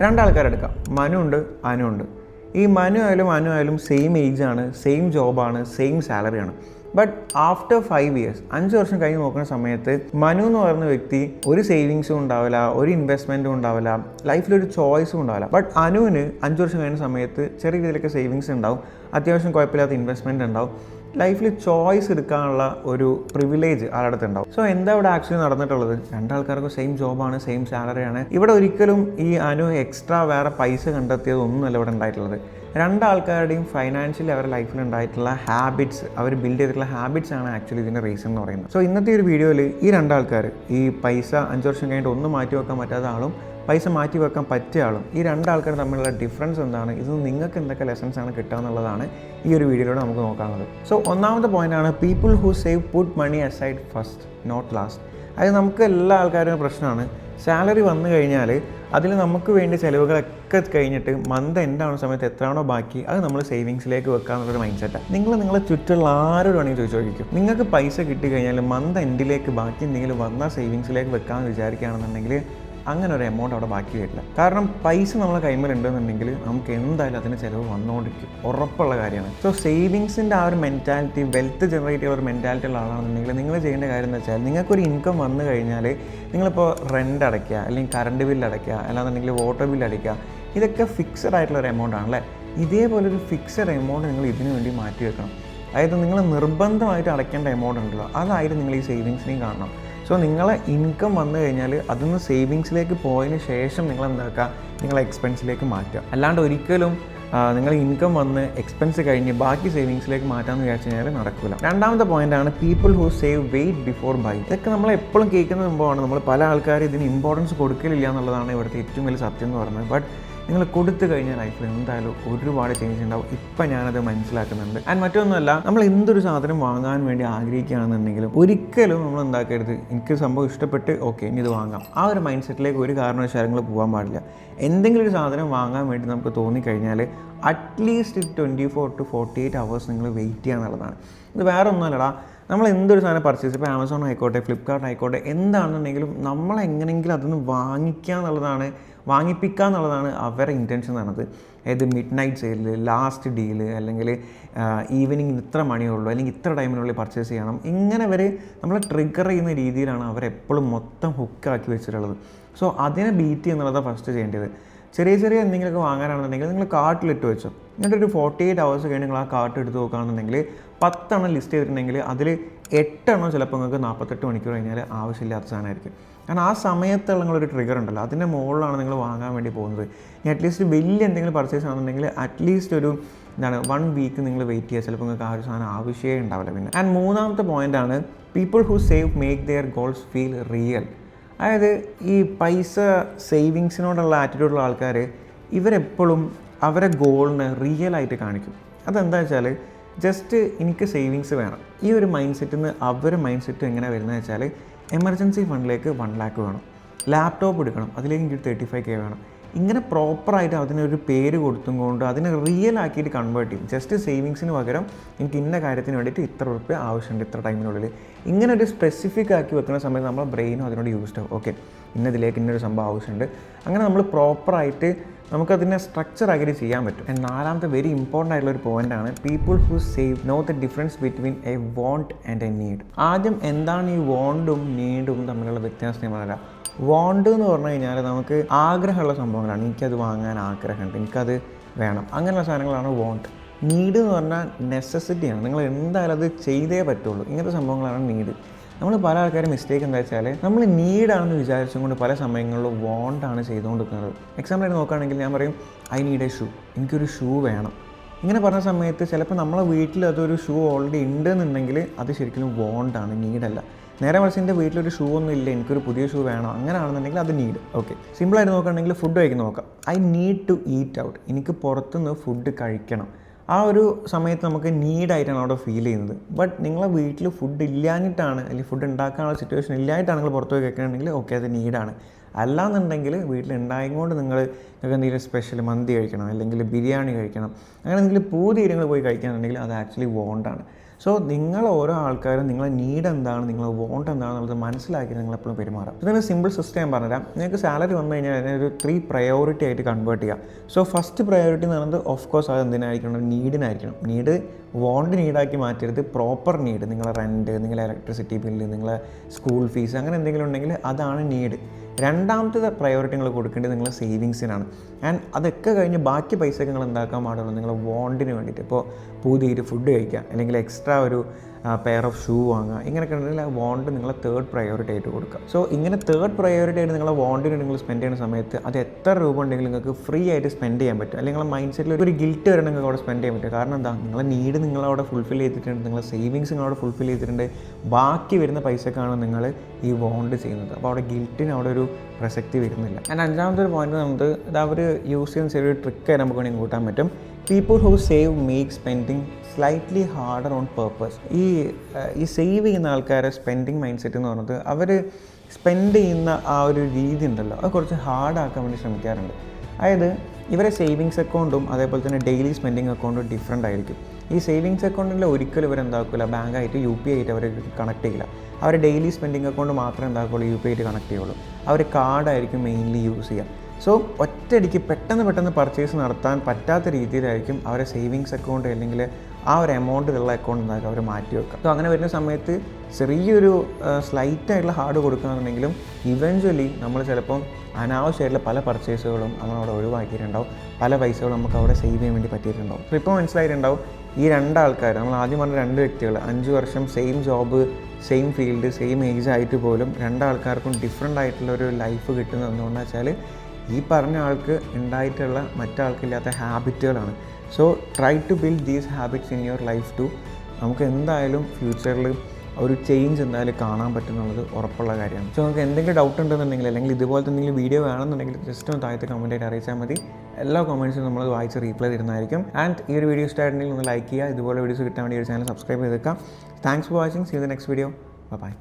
രണ്ടാൾക്കാരെടുക്കാം, മനു ഉണ്ട്, അനു ഉണ്ട്. ഈ മനു ആയാലും സെയിം ഏജാണ്, സെയിം ജോബാണ്, സെയിം സാലറിയാണ്. ബട്ട് ആഫ്റ്റർ 5 years 5 വർഷം കഴിഞ്ഞ് നോക്കുന്ന സമയത്ത് മനു എന്ന് പറയുന്ന വ്യക്തി ഒരു സേവിങ്സും ഉണ്ടാവില്ല, ഒരു ഇൻവെസ്റ്റ്മെൻറ്റും ഉണ്ടാവില്ല, ലൈഫിലൊരു ചോയ്സും ഉണ്ടാവില്ല. ബട്ട് അനുവിന് 5 വർഷം കഴിഞ്ഞ സമയത്ത് ചെറിയ രീതിയിലൊക്കെ സേവിങ്സ് ഉണ്ടാവും, അത്യാവശ്യം കുഴപ്പമില്ലാത്ത ഇൻവെസ്റ്റ്മെൻറ്റ് ഉണ്ടാവും, ലൈഫിൽ ചോയ്സ് എടുക്കാനുള്ള ഒരു പ്രിവിലേജ് ആളുടെ ഉണ്ടാവും. സോ എന്താ ഇവിടെ ആക്ച്വലി നടന്നിട്ടുള്ളത്? രണ്ടാൾക്കാർക്ക് സെയിം ജോബാണ്, സെയിം സാലറിയാണ്. ഇവിടെ ഒരിക്കലും ഈ അനു എക്സ്ട്രാ വേറെ പൈസ കണ്ടെത്തിയതൊന്നുമല്ല ഇവിടെ ഉണ്ടായിട്ടുള്ളത്. രണ്ടാൾക്കാരുടെയും ഫൈനാൻഷ്യലി അവരുടെ ലൈഫിൽ ഉണ്ടായിട്ടുള്ള ഹാബിറ്റ്സ്, അവർ ബിൽഡ് ചെയ്തിട്ടുള്ള ഹാബിറ്റ്സ് ആണ് ആക്ച്വലി ഇതിൻ്റെ റീസൺ എന്ന് പറയുന്നത്. സോ ഇന്നത്തെ ഒരു വീഡിയോയിൽ ഈ രണ്ടാൾക്കാർ, ഈ പൈസ 5 വർഷം കഴിഞ്ഞിട്ട് ഒന്നും മാറ്റി വെക്കാൻ പറ്റാത്ത ആളും പൈസ മാറ്റി വെക്കാൻ പറ്റിയ ആളും, ഈ രണ്ടാൾക്കാർ തമ്മിലുള്ള ഡിഫറൻസ് എന്താണ്, ഇത് നിങ്ങൾക്ക് എന്തൊക്കെ ലെസൺസ് ആണ് കിട്ടുക എന്നുള്ളതാണ് ഈ ഒരു വീഡിയോയിലൂടെ നമുക്ക് നോക്കാനുള്ളത്. സോ ഒന്നാമത്തെ പോയിന്റാണ് people who save put money aside first not last. അത് നമുക്ക് എല്ലാ ആൾക്കാരും പ്രശ്നമാണ്. സാലറി വന്നു കഴിഞ്ഞാൽ അതിൽ നമുക്ക് വേണ്ടി ചിലവുകളൊക്കെ കഴിഞ്ഞിട്ട് മന്ത് എൻഡാവുന്ന സമയത്ത് എത്രയാണോ ബാക്കി അത് നമ്മൾ സേവിങ്സിലേക്ക് വെക്കുക എന്നുള്ളൊരു മൈൻഡ് സെറ്റാണ്. നിങ്ങളെ ചുറ്റുള്ള ആരോട് വേണമെങ്കിൽ ചോദിച്ചു നോക്കിക്കും. നിങ്ങൾക്ക് പൈസ കിട്ടിക്കഴിഞ്ഞാൽ മന്ത് എൻഡിലേക്ക് ബാക്കി എന്തെങ്കിലും വന്നാൽ സേവിങ്സിലേക്ക് വെക്കാമെന്ന് വിചാരിക്കുകയാണെന്നുണ്ടെങ്കിൽ അങ്ങനെ ഒരു എമൗണ്ട് അവിടെ ബാക്കി വരില്ല. കാരണം പൈസ നമ്മളെ കൈമേലുണ്ടെന്നുണ്ടെങ്കിൽ നമുക്ക് എന്തായാലും അതിന് ചിലവ് വന്നുകൊണ്ടിരിക്കും, ഉറപ്പുള്ള കാര്യമാണ്. സോ സേവിങ്സിൻ്റെ ആ ഒരു മെൻറ്റാലിറ്റി, വെൽത്ത് ജനറേറ്റ് ചെയ്യുന്ന ഒരു മെൻറ്റാലിറ്റി ഉള്ള ആളാണെന്നുണ്ടെങ്കിൽ നിങ്ങൾ ചെയ്യേണ്ട കാര്യം എന്ന് വെച്ചാൽ, നിങ്ങൾക്കൊരു ഇൻകം വന്നു കഴിഞ്ഞാൽ നിങ്ങളിപ്പോൾ റെൻ്റ് അടയ്ക്കുക, അല്ലെങ്കിൽ കറണ്ട് ബില്ല് അടയ്ക്കുക, അല്ലാന്നുണ്ടെങ്കിൽ വാട്ടർ ബില്ല് അടയ്ക്കുക, ഇതൊക്കെ ഫിക്സഡ് ആയിട്ടുള്ള ഒരു എമൗണ്ട് ആണല്ലേ. ഇതേപോലെ ഒരു ഫിക്സഡ് എമൗണ്ട് നിങ്ങൾ ഇതിനു വേണ്ടി മാറ്റി വെക്കണം. അതായത് നിങ്ങൾ നിർബന്ധമായിട്ട് അടയ്ക്കേണ്ട എമൗണ്ട് ഉണ്ടല്ലോ, അതായത് നിങ്ങൾ ഈ സേവിങ്സിനെയും കാണണം. സോ നിങ്ങളെ ഇൻകം വന്നു കഴിഞ്ഞാൽ അതൊന്ന് സേവിങ്സിലേക്ക് പോയതിന് ശേഷം നിങ്ങൾ എന്താക്കുക, നിങ്ങളെ എക്സ്പെൻസിലേക്ക് മാറ്റുക. അല്ലാണ്ട് ഒരിക്കലും നിങ്ങൾ ഇൻകം വന്ന് എക്സ്പെൻസ് കഴിഞ്ഞ് ബാക്കി സേവിങ്സിലേക്ക് മാറ്റാമെന്ന് വിചാരിച്ചു കഴിഞ്ഞാൽ നടക്കില്ല. രണ്ടാമത്തെ പോയിന്റാണ് people who save wait before buy. ഇതൊക്കെ നമ്മൾ എപ്പോഴും കേൾക്കുന്ന സംഭവമാണ്. നമ്മൾ പല ആൾക്കാരും ഇതിന് ഇമ്പോർട്ടൻസ് കൊടുക്കലില്ല എന്നുള്ളതാണ് ഇവിടുത്തെ ഏറ്റവും വലിയ സത്യം എന്ന് പറയുന്നത്. ബട്ട് നിങ്ങൾ കൊടുത്തു കഴിഞ്ഞാൽ ലൈഫിൽ എന്തായാലും ഒരുപാട് ചേഞ്ച് ഉണ്ടാവും. ഇപ്പം ഞാനത് മനസ്സിലാക്കുന്നുണ്ട്. ആൻഡ് മറ്റൊന്നുമല്ല, നമ്മൾ എന്തൊരു സാധനം വാങ്ങാൻ വേണ്ടി ആഗ്രഹിക്കുകയാണെന്നുണ്ടെങ്കിലും ഒരിക്കലും നമ്മൾ എന്താക്കരുത്, എനിക്ക് സംഭവം ഇഷ്ടപ്പെട്ട് ഓക്കെ ഇനി ഇത് വാങ്ങാം, ആ ഒരു മൈൻഡ് സെറ്റിലേക്ക് ഒരു കാരണവശാലും പോകാൻ പാടില്ല. എന്തെങ്കിലും ഒരു സാധനം വാങ്ങാൻ വേണ്ടി നമുക്ക് തോന്നിക്കഴിഞ്ഞാൽ അറ്റ്ലീസ്റ്റ് 24 to 48 hours നിങ്ങൾ വെയിറ്റ് ചെയ്യുക എന്നുള്ളതാണ്. ഇത് വേറെ ഒന്നുമല്ലടാ, നമ്മൾ എന്തൊരു സാധനം പർച്ചേസ്, ഇപ്പോൾ ആമസോൺ ആയിക്കോട്ടെ, ഫ്ലിപ്കാർട്ട് ആയിക്കോട്ടെ, എന്താണെന്നുണ്ടെങ്കിലും നമ്മളെങ്ങനെയെങ്കിലും അതൊന്ന് വാങ്ങിക്കുക എന്നുള്ളതാണ്, വാങ്ങിപ്പിക്കുക എന്നുള്ളതാണ് അവരുടെ ഇൻറ്റൻഷൻ എന്നത്. ഏത് മിഡ് നൈറ്റ് സെയിലിൽ, ലാസ്റ്റ് ഡീല്, അല്ലെങ്കിൽ ഈവനിങ് ഇത്ര മണിയുള്ളൂ, അല്ലെങ്കിൽ ഇത്ര ടൈമിനുള്ളിൽ പർച്ചേസ് ചെയ്യണം, ഇങ്ങനെ അവർ നമ്മളെ ട്രിഗർ ചെയ്യുന്ന രീതിയിലാണ് അവരെപ്പോഴും മൊത്തം ഹുക്കാക്കി വെച്ചിട്ടുള്ളത്. സോ അതിനെ ബീറ്റ് ചെയ്യുന്നുള്ളതാണ് ഫസ്റ്റ് ചെയ്യേണ്ടത്. ചെറിയ എന്തെങ്കിലുമൊക്കെ വാങ്ങാനാണെന്നുണ്ടെങ്കിൽ നിങ്ങൾ കാർട്ടിലിട്ട് വെച്ചോ. എന്നിട്ട് ഒരു 48 hours കഴിഞ്ഞ് നിങ്ങൾ ആ കാർട്ട് എടുത്ത് നോക്കുകയാണെന്നുണ്ടെങ്കിൽ 10 എണ്ണം ലിസ്റ്റ് ചെയ്തിട്ടുണ്ടെങ്കിൽ അതിൽ 8 എണ്ണം ചിലപ്പോൾ നിങ്ങൾക്ക് 48 മണിക്കൂർ കഴിഞ്ഞാൽ ആവശ്യമില്ലാത്ത സാധനമായിരിക്കും. കാരണം ആ സമയത്തുള്ള നിങ്ങളൊരു ട്രിഗർ ഉണ്ടല്ലോ, അതിൻ്റെ മുകളിലാണ് നിങ്ങൾ വാങ്ങാൻ വേണ്ടി പോകുന്നത്. ഇനി അറ്റ്ലീസ്റ്റ് വലിയ എന്തെങ്കിലും പർച്ചേസ് ആണെന്നുണ്ടെങ്കിൽ അറ്റ്ലീസ്റ്റ് ഒരു 1 വീക്ക് നിങ്ങൾ വെയിറ്റ് ചെയ്യുക, ചിലപ്പോൾ നിങ്ങൾക്ക് ആ ഒരു സാധനം ആവശ്യമേ ഉണ്ടാവില്ല പിന്നെ. ആൻഡ് മൂന്നാമത്തെ പോയിൻ്റാണ് people who save make their goals feel real. അതായത് ഈ പൈസ സേവിങ്സിനോടുള്ള ആറ്റിറ്റ്യൂഡുള്ള ആൾക്കാർ ഇവരെപ്പോഴും അവരെ ഗോളിനെ റിയലായിട്ട് കാണിക്കും. അതെന്താ വെച്ചാൽ, ജസ്റ്റ് എനിക്ക് സേവിങ്സ് വേണം, ഈ ഒരു മൈൻഡ് സെറ്റിൽ നിന്ന് അവരുടെ മൈൻഡ് സെറ്റ് എങ്ങനെ വരുന്നത് വെച്ചാൽ, എമർജൻസി ഫണ്ടിലേക്ക് 1 lakh വേണം, ലാപ്ടോപ്പ് എടുക്കണം, അതിലേക്ക് എനിക്ക് 35K വേണം, ഇങ്ങനെ പ്രോപ്പറായിട്ട് അതിനൊരു പേര് കൊടുത്തും കൊണ്ട് അതിനെ റിയൽ ആക്കിയിട്ട് കൺവേർട്ട് ചെയ്യും. ജസ്റ്റ് സേവിങ്സിന് പകരം എനിക്ക് ഇന്ന കാര്യത്തിന് വേണ്ടിയിട്ട് ഇത്ര രൂപ ആവശ്യമുണ്ട് ഇത്ര ടൈമിനുള്ളിൽ, ഇങ്ങനെ ഒരു സ്പെസിഫിക് ആക്കി വെക്കുന്ന സമയത്ത് നമ്മുടെ ബ്രെയിനും അതിനോട് യൂസ്ഡ് ആവും. ഓക്കെ, ഇന്നതിലേക്ക് ഇന്നൊരു സംഭവം ആവശ്യമുണ്ട്, അങ്ങനെ നമ്മൾ പ്രോപ്പറായിട്ട് നമുക്കതിനെ സ്ട്രക്ചർ ആക്കിയിട്ട് ചെയ്യാൻ പറ്റും. ആൻഡ് നാലാമത്തെ വെരി ഇമ്പോർട്ടൻ്റ് ആയിട്ടുള്ള ഒരു പോയിൻ്റാണ് people who save know the difference between A won't and A need. ആദ്യം എന്താണ് ഈ വോണ്ടും നീഡും തമ്മിലുള്ള വ്യത്യാസം ഞാൻ പറയാം. വോണ്ട് എന്ന് പറഞ്ഞു കഴിഞ്ഞാൽ നമുക്ക് ആഗ്രഹമുള്ള സംഭവങ്ങളാണ്, എനിക്കത് വാങ്ങാൻ ആഗ്രഹമുണ്ട്, എനിക്കത് വേണം, അങ്ങനെയുള്ള സാധനങ്ങളാണ് വോണ്ട്. നീഡ് എന്ന് പറഞ്ഞാൽ നെസസിറ്റിയാണ്, നിങ്ങൾ എന്തായാലും അത് ചെയ്തേ പറ്റുള്ളൂ, ഇങ്ങനത്തെ സംഭവങ്ങളാണ് നീഡ്. നമ്മൾ പല ആൾക്കാരും മിസ്റ്റേക്ക് എന്താ വെച്ചാൽ, നമ്മൾ നീഡാണെന്ന് വിചാരിച്ചും കൊണ്ട് പല സമയങ്ങളിലും വോണ്ടാണ് ചെയ്തുകൊണ്ടിരിക്കുന്നത്. എക്സാമ്പിളായിട്ട് നോക്കുകയാണെങ്കിൽ ഞാൻ പറയും ഐ നീഡ് എ ഷൂ, എനിക്കൊരു ഷൂ വേണം. ഇങ്ങനെ പറഞ്ഞ സമയത്ത് ചിലപ്പോൾ നമ്മളെ വീട്ടിൽ അതൊരു ഷൂ ഓൾറെഡി ഉണ്ടെന്നുണ്ടെങ്കിൽ അത് ശരിക്കും വോണ്ടാണ്, നീഡല്ല. നേരെ മറിച്ച് എൻ്റെ വീട്ടിലൊരു ഷൂ ഒന്നും ഇല്ല, എനിക്കൊരു പുതിയ ഷൂ വേണം, അങ്ങനെയാണെന്നുണ്ടെങ്കിൽ അത് നീഡ്. ഓക്കെ, സിമ്പിളായിട്ട് നോക്കുകയാണെങ്കിൽ ഫുഡ് കഴിക്കുന്ന നോക്കാം. I need to eat out, എനിക്ക് പുറത്തുനിന്ന് ഫുഡ് കഴിക്കണം. ആ ഒരു സമയത്ത് നമുക്ക് നീഡായിട്ടാണ് അവിടെ ഫീൽ ചെയ്യുന്നത്. ബട്ട് നിങ്ങളെ വീട്ടിൽ ഫുഡ് ഇല്ലാഞ്ഞിട്ടാണ്, അല്ലെങ്കിൽ ഫുഡ് ഉണ്ടാക്കാനുള്ള സിറ്റുവേഷൻ ഇല്ലായിട്ടാണ് നിങ്ങൾ പുറത്ത് പോയി കഴിക്കണമെങ്കിൽ ഓക്കെ അത് നീഡാണ്. അല്ലാന്നുണ്ടെങ്കിൽ വീട്ടിലുണ്ടായതുകൊണ്ട് നിങ്ങൾക്ക് എന്തെങ്കിലും സ്പെഷ്യൽ മന്തി കഴിക്കണം, അല്ലെങ്കിൽ ബിരിയാണി കഴിക്കണം, അങ്ങനെ എന്തെങ്കിലും പൂതി നിങ്ങൾ പോയി കഴിക്കുകയാണെന്നുണ്ടെങ്കിൽ അത് ആക്ച്വലി വോണ്ടാണ്. സോ നിങ്ങൾ ഓരോ ആൾക്കാരും നിങ്ങളെ നീഡ് എന്താണ്, നിങ്ങളെ വോണ്ട് എന്താണെന്നുള്ളത് മനസ്സിലാക്കി നിങ്ങളെപ്പോഴും പെരുമാറാം. ഇതിന് സിമ്പിൾ സിസ്റ്റം ഞാൻ പറഞ്ഞുതരാം. നിങ്ങൾക്ക് സാലറി വന്നു കഴിഞ്ഞാൽ അതിനൊരു 3 പ്രയോറിറ്റി ആയിട്ട് കൺവേർട്ട് ചെയ്യാം. സോ ഫസ്റ്റ് പ്രയോറിറ്റി എന്ന് പറയുന്നത് ഓഫ് കോഴ്സ് അത് എന്തിനായിരിക്കണം, നീഡിനായിരിക്കണം. നീഡ് വോണ്ട് നീഡാക്കി മാറ്റരുത്, പ്രോപ്പർ നീഡ്. നിങ്ങളെ റെൻറ്റ്, നിങ്ങളെ ഇലക്ട്രിസിറ്റി ബില്ല്, നിങ്ങളെ സ്കൂൾ ഫീസ്, അങ്ങനെ എന്തെങ്കിലും ഉണ്ടെങ്കിൽ അതാണ് നീഡ്. രണ്ടാമത്തെ പ്രയോറിറ്റി നിങ്ങൾ കൊടുക്കേണ്ടത് നിങ്ങളെ സേവിങ്സിനാണ്. ആൻഡ് അതൊക്കെ കഴിഞ്ഞ് ബാക്കി പൈസ നിങ്ങൾ എന്താക്കാൻ പാടുള്ളൂ, നിങ്ങളെ വോണ്ടിന് വേണ്ടിയിട്ട്. ഇപ്പോൾ പുതിയൊരു ഫുഡ് കഴിക്കുക, അല്ലെങ്കിൽ എക്സ്ട്രാ ഒരു പെയർ ഓഫ് ഷൂ വാങ്ങുക, ഇങ്ങനെയൊക്കെ ഉണ്ടെങ്കിൽ ആ വോണ്ട് നിങ്ങളെ 3rd പ്രയോറിറ്റി ആയിട്ട് കൊടുക്കുക. സോ ഇങ്ങനെ 3rd പ്രയോറിറ്റി ആയിട്ട് നിങ്ങളെ വോണ്ടിന് നിങ്ങൾ സ്പെൻഡ് ചെയ്യുന്ന സമയത്ത് അത് എത്ര രൂപ ഉണ്ടെങ്കിലും നിങ്ങൾക്ക് ഫ്രീ ആയിട്ട് സ്പെൻഡ് ചെയ്യാൻ പറ്റും. അല്ലെങ്കിൽ നിങ്ങളുടെ മൈൻഡ് സെറ്റിൽ ഒരു ഗിൽറ്റ് വരെ നിങ്ങൾക്ക് അവിടെ സ്പെൻഡ് ചെയ്യാൻ പറ്റും. കാരണം എന്താ, നിങ്ങളെ നീഡ് നിങ്ങളവിടെ ഫുൾഫിൽ ചെയ്തിട്ടുണ്ട്, നിങ്ങളെ സേവിങ്സ് നിങ്ങളവിടെ ഫുൾഫിൽ ചെയ്തിട്ടുണ്ട്. ബാക്കി വരുന്ന പൈസക്കാണ് നിങ്ങൾ ഈ വോണ്ട് ചെയ്യുന്നത്. അപ്പോൾ അവിടെ ഗിൽറ്റിന് അവിടെ ഒരു പ്രസക്തി വരുന്നില്ല. ആൻഡ് അഞ്ചാമത്തെ ഒരു പോയിന്റ് നമുക്ക് ഇത് അവർ യൂസ് ചെയ്യുന്ന ചെറിയൊരു ട്രിക്കായി നമുക്ക് വേണമെങ്കിൽ കൂട്ടാൻ പറ്റും. People who save make spending slightly harder on purpose. ഈ സേവ് ചെയ്യുന്ന ആൾക്കാരെ സ്പെൻഡിങ് മൈൻഡ് സെറ്റ് എന്ന് പറയുന്നത് അവർ സ്പെൻഡ് ചെയ്യുന്ന ആ ഒരു രീതി ഉണ്ടല്ലോ, അത് കുറച്ച് ഹാർഡാക്കാൻ വേണ്ടി ശ്രമിക്കാറുണ്ട്. അതായത് ഇവരെ സേവിങ്സ് അക്കൗണ്ടും അതേപോലെ തന്നെ ഡെയിലി സ്പെൻഡിങ് അക്കൗണ്ടും ഡിഫറെൻ്റ് ആയിരിക്കും. ഈ സേവിങ്സ് അക്കൗണ്ടിൽ ഒരിക്കലും ഇവരെന്താക്കില്ല, ബാങ്കായിട്ട് UPI ആയിട്ട് അവർ കണക്ട് ചെയ്യില്ല. അവർ ഡെയിലി സ്പെൻഡിങ് അക്കൗണ്ട് മാത്രമേ എന്താക്കുള്ളൂ, UPI ആയിട്ട് കണക്ട് ചെയ്യുള്ളൂ. അവർ കാർഡായിരിക്കും മെയിൻലി യൂസ് ചെയ്യുക. സോ ഒറ്റയടിക്ക് പെട്ടെന്ന് പർച്ചേസ് നടത്താൻ പറ്റാത്ത രീതിയിലായിരിക്കും അവരെ സേവിങ്സ് അക്കൗണ്ട് അല്ലെങ്കിൽ ആ ഒരു എമൗണ്ടിലുള്ള അക്കൗണ്ട് എന്താക്കുക അവർ മാറ്റി വെക്കുക. സോ അങ്ങനെ വരുന്ന സമയത്ത് ചെറിയൊരു സ്ലൈറ്റായിട്ടുള്ള ഹാർഡ് കൊടുക്കുകയാണെന്നുണ്ടെങ്കിലും ഇവഞ്ച്വലി നമ്മൾ ചിലപ്പം അനാവശ്യമായിട്ടുള്ള പല പർച്ചേസുകളും നമ്മളവിടെ ഒഴിവാക്കിയിട്ടുണ്ടാവും, പല പൈസകളും നമുക്ക് അവിടെ സേവ് ചെയ്യാൻ വേണ്ടി പറ്റിയിട്ടുണ്ടാവും. അപ്പോൾ ഇപ്പോൾ മനസ്സിലായിട്ടുണ്ടാവും ഈ രണ്ടാൾക്കാർ, നമ്മൾ ആദ്യം പറഞ്ഞ 2 വ്യക്തികൾ 5 വർഷം same job, same field, same age ആയിട്ട് പോലും രണ്ടാൾക്കാർക്കും ഡിഫറെൻ്റ് ആയിട്ടുള്ളൊരു ലൈഫ് കിട്ടുന്നത് എന്തുകൊണ്ടാണെന്ന് വെച്ചാൽ ഈ പറഞ്ഞ ആൾക്ക് ഉണ്ടായിട്ടുള്ള മറ്റാൾക്കില്ലാത്ത ഹാബിറ്റുകളാണ്. So try to build these habits in your life too. നമുക്ക് എന്തായാലും ഫ്യൂച്ചറിൽ ഒരു ചേഞ്ച് എന്തായാലും കാണാൻ പറ്റുന്നുള്ളത് ഉറപ്പുള്ള കാര്യമാണ്. സോ നമുക്ക് എന്തെങ്കിലും ഡൗട്ട് ഉണ്ടെന്നുണ്ടെങ്കിൽ അല്ലെങ്കിൽ ഇതുപോലത്തെ എന്തെങ്കിലും വീഡിയോ വേണമെന്നുണ്ടെങ്കിൽ ജസ്റ്റ് ഒന്ന് താഴത്തെ കമൻറ്റായിട്ട് അറിയിച്ചാൽ മതി. എല്ലാ കമൻറ്റ്സും നമ്മൾ വായിച്ച് റീപ്ലൈ തരുന്നതായിരിക്കും. ആൻഡ് ഈ ഒരു വീഡിയോ ഇഷ്ടമായിട്ടുണ്ടെങ്കിൽ ഒന്ന് ലൈക്ക് ചെയ്യുക. ഇതുപോലെ വീഡിയോസ് കിട്ടാൻ വേണ്ടി ഒരു ചാനൽ സബ്സ്ക്രൈബ് ചെയ്തേക്കാം. Thanks for watching. See you the next video. By.